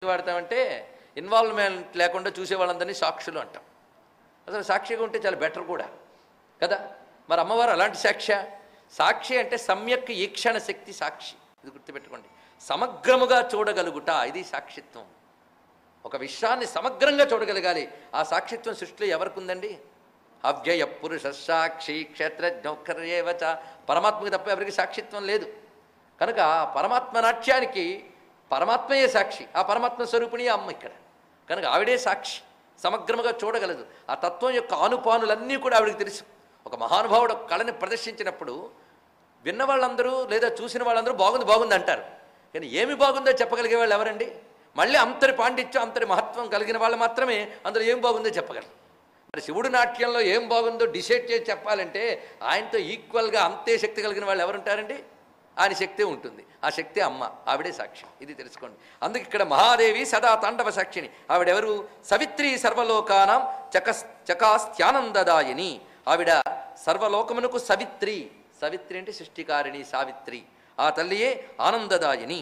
వాడతామంటే involvement లేకుండా చూసే వాళ్ళందరినీ సాక్షులు అంటాం. అసలు సాక్షిగా ఉంటే చాలా బెటర్ కూడా కదా. మరి అమ్మవారు అలాంటి సాక్షి అంటే సమ్యక్ ఈక్షణ శక్తి సాక్షి. ఇది గుర్తుపెట్టుకోండి. సమగ్రముగా చూడగలుగుట, ఇది సాక్షిత్వం. ఒక విషయాన్ని సమగ్రంగా చూడగలగాలి. ఆ సాక్షిత్వం సృష్టిలో ఎవరికి ఉందండి? అవ్యయ పురుష సాక్షి క్షేత్రజ్ఞోకర్యేవచ. పరమాత్మకి తప్ప ఎవరికి సాక్షిత్వం లేదు. కనుక పరమాత్మ నాట్యానికి పరమాత్మయే సాక్షి. ఆ పరమాత్మ స్వరూపిణి అమ్మ ఇక్కడ. కనుక ఆవిడే సాక్షి, సమగ్రముగా చూడగలదు. ఆ తత్వం యొక్క ఆనుపానులన్నీ కూడా ఆవిడికి తెలుసు. ఒక మహానుభావుడు కళని ప్రదర్శించినప్పుడు విన్న వాళ్ళందరూ లేదా చూసిన వాళ్ళందరూ బాగుంది బాగుంది అంటారు. కానీ ఏమి బాగుందో చెప్పగలిగే వాళ్ళు ఎవరండి? మళ్ళీ అంతటి పాండిత్యం అంతటి మహత్వం కలిగిన వాళ్ళు మాత్రమే అందులో ఏం బాగుందో చెప్పగలరు. మరి శివుడు నాట్యంలో ఏం బాగుందో డిసైడ్ చేసి చెప్పాలంటే ఆయనతో ఈక్వల్గా అంతే శక్తి కలిగిన వాళ్ళు ఎవరుంటారండి? ఆయన శక్తే ఉంటుంది. ఆ శక్తి అమ్మ, ఆవిడే సాక్షి. ఇది తెలుసుకోండి. అందుకు ఇక్కడ మహాదేవి సదా తాండవ సాక్షిని. ఆవిడెవరు? సవిత్రి సర్వలోకానాం చకాస్త్యానందదాయిని. ఆవిడ సర్వలోకమునకు సవిత్రి. సవిత్రి అంటే సృష్టికారిణి, సావిత్రి. ఆ తల్లియే ఆనందదాయిని.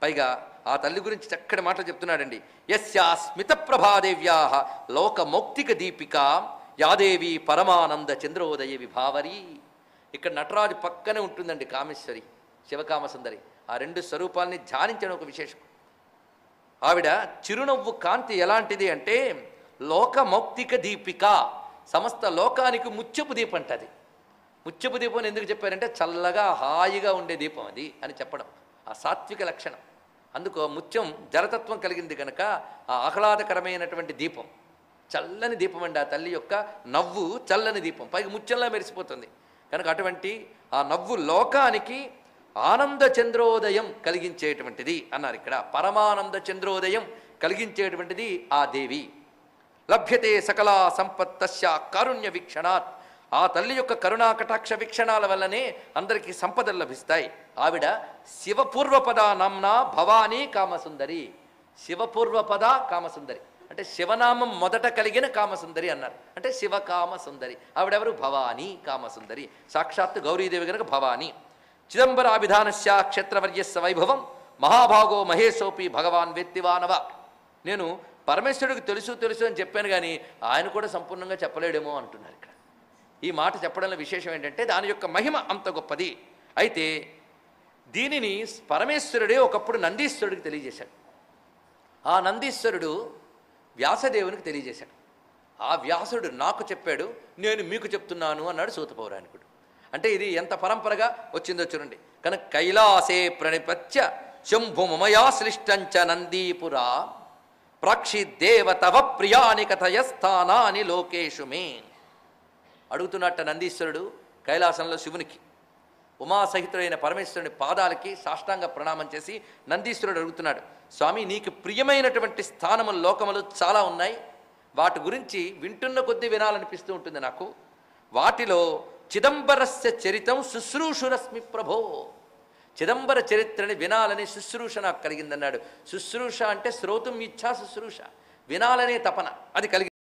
పైగా ఆ తల్లి గురించి చక్కటి మాటలు చెప్తున్నాడండి. యస్యా స్మిత ప్రభాదేవ్యా లోకమౌక్తిక దీపిక యాదేవి పరమానంద చంద్రోదయ విభావరి. ఇక్కడ నటరాజు పక్కనే ఉంటుందండి కామేశ్వరి, శివకామసుందరి. ఆ రెండు స్వరూపాలని ధ్యానించడం ఒక విశేషం. ఆవిడ చిరునవ్వు కాంతి ఎలాంటిది అంటే లోకమౌక్తిక దీపిక. సమస్త లోకానికి ముత్యపు దీపం అంటది. ముత్యపు దీపం అని ఎందుకు చెప్పారంటే చల్లగా హాయిగా ఉండే దీపం అది అని చెప్పడం. ఆ సాత్విక లక్షణం. అందుకు ముత్యం జలతత్వం కలిగింది కనుక ఆ ఆహ్లాదకరమైనటువంటి దీపం, చల్లని దీపం అండి. ఆ తల్లి యొక్క నవ్వు చల్లని దీపం, పైగా ముత్యంలా మెరిసిపోతుంది. కనుక అటువంటి ఆ నవ్వు లోకానికి ఆనంద చంద్రోదయం కలిగించేటువంటిది అన్నారు. ఇక్కడ పరమానంద చంద్రోదయం కలిగించేటువంటిది ఆ దేవి. లభ్యతే సకలా సంపత్తస్య కారుణ్య వీక్షణాత్. ఆ తల్లి యొక్క కరుణా కటాక్ష వీక్షణాల వల్లనే అందరికీ సంపదలు లభిస్తాయి. ఆవిడ శివపూర్వపద నామ్నా భవానీ కామసుందరి. శివపూర్వపద కామసుందరి అంటే శివనామం మొదట కలిగిన కామసుందరి అన్నారు. అంటే శివకామసుందరి. ఆవిడెవరు? భవానీ కామసుందరి. సాక్షాత్తు గౌరీదేవి గనక భవానీ. చిదంబరాభిధానస్య క్షేత్రవర్యస్య వైభవం మహాభాగో మహేశోపి భగవాన్ వేత్తివానవ. నేను పరమేశ్వరుడికి తెలుసు అని చెప్పాను, కానీ ఆయన కూడా సంపూర్ణంగా చెప్పలేడేమో అంటున్నారు ఇక్కడ. ఈ మాట చెప్పడంలో విశేషం ఏంటంటే దాని యొక్క మహిమ అంత గొప్పది. అయితే దీనిని పరమేశ్వరుడే ఒకప్పుడు నందీశ్వరుడికి తెలియజేశాడు. ఆ నందీశ్వరుడు వ్యాసదేవునికి తెలియజేశాడు. ఆ వ్యాసుడు నాకు చెప్పాడు, నేను మీకు చెప్తున్నాను అన్నాడు సూత పౌరాణికుడు. అంటే ఇది ఎంత పరంపరగా వచ్చిందో చూడండి. కనుక కైలాసే ప్రణిపత్య శంభుమయాశ్లిష్టంచ నందీపురా ప్రాక్షి దేవతవ ప్రియాని కథయస్థానాని లోకేషు మే. అడుగుతున్నట్ట నందీశ్వరుడు కైలాసంలో శివునికి, ఉమాసహితుడైన పరమేశ్వరుని పాదాలకి సాష్టాంగ ప్రణామం చేసి నందీశ్వరుడు అడుగుతున్నాడు, స్వామి నీకు ప్రియమైనటువంటి స్థానములు లోకములు చాలా ఉన్నాయి, వాటి గురించి వింటున్న కొద్దీ వినాలనిపిస్తూ ఉంటుంది నాకు. వాటిలో చిదంబరస్య చరితం శుశ్రూషురస్మి ప్రభో. చిదంబర చరిత్రని వినాలని శుశ్రూష నాకు కలిగిందన్నాడు. శుశ్రూష అంటే శ్రోతుం ఇచ్ఛా శుశ్రూష, వినాలనే తపన అది కలిగింది.